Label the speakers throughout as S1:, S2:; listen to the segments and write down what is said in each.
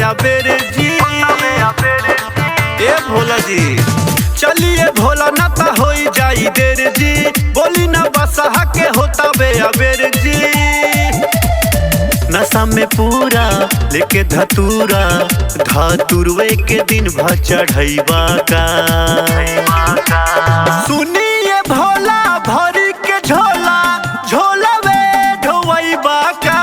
S1: अबेर जी। ए भोला जी चलिए भोला नाता हो जाई देर जी। बोली ना बसहा के होता बे अबेर जी। नशा में पूरा लेके धतूरा धतुरवे के दिन भर चढ़ैबा का। सुनिए भोला भरी के झोला झोलवे ढोवैबा का।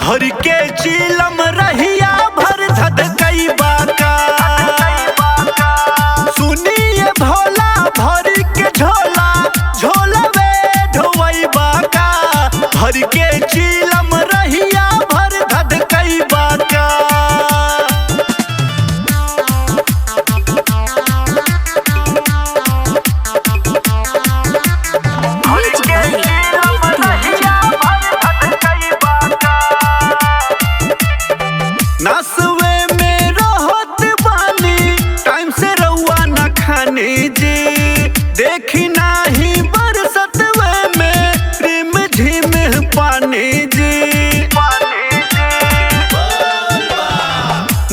S1: भर के चिलम रहिया भर धधकैबा का। सुनिए भोला भरी के झोला झोलवे ढोवैबा का। भर के चिलम रहिया भर धधकैबा का। नसवे में रहत बानी टाइम से रउआ न खानी जी। देखी नाही बरसतवे में रिम झिम पानी जी।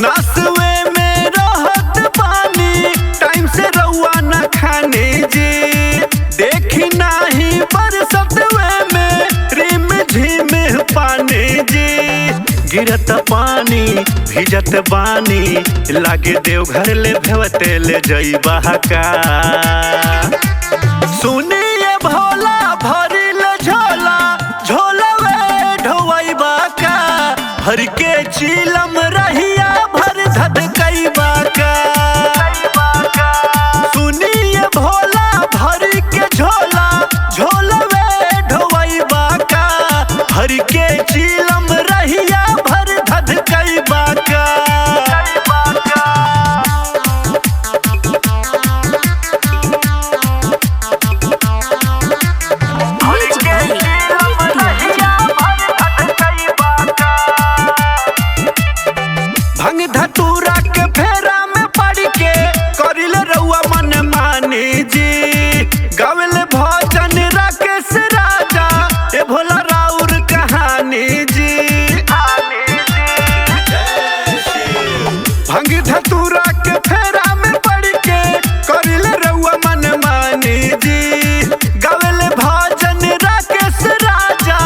S1: नसवे में रहत बानी टाइम से रउआ न खानी जी। देखी नाही बरसतवे में रिम झिम पानी जी। गिरत पानी भिजत बानी लागे देवघर ले भेवते ले जइबा का। सुनिए भोला भरी ले झोला झोलवे ढोवैबा का। भर के चिलम रहिया भर धधकैबा का। सुनिए भोला भरी के झोला झोलवे ढोवैबा का। भर के चिलम रहिया भर धधकैबा का। भंग धतूरा के फेरा में पड़ के करिल रउआ मन मानी जी। गावल भजन राकेश राजा ए भोला राउर कहानी जी। भंग धतूरा के फेरा में पड़ के करिल रउआ मन मानी जी। गावल भजन राकेश राजा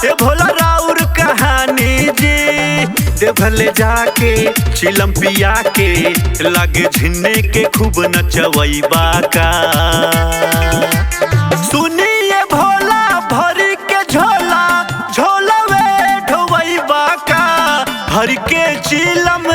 S1: ए भोला राउर कहानी जी। देवघर ले जाके चिलम पिया के लागे झिन्ने के खूब नचवैबा का। सुनिए भोला भरी के झोला झोलवे ढोवैबा का। भर के चिलम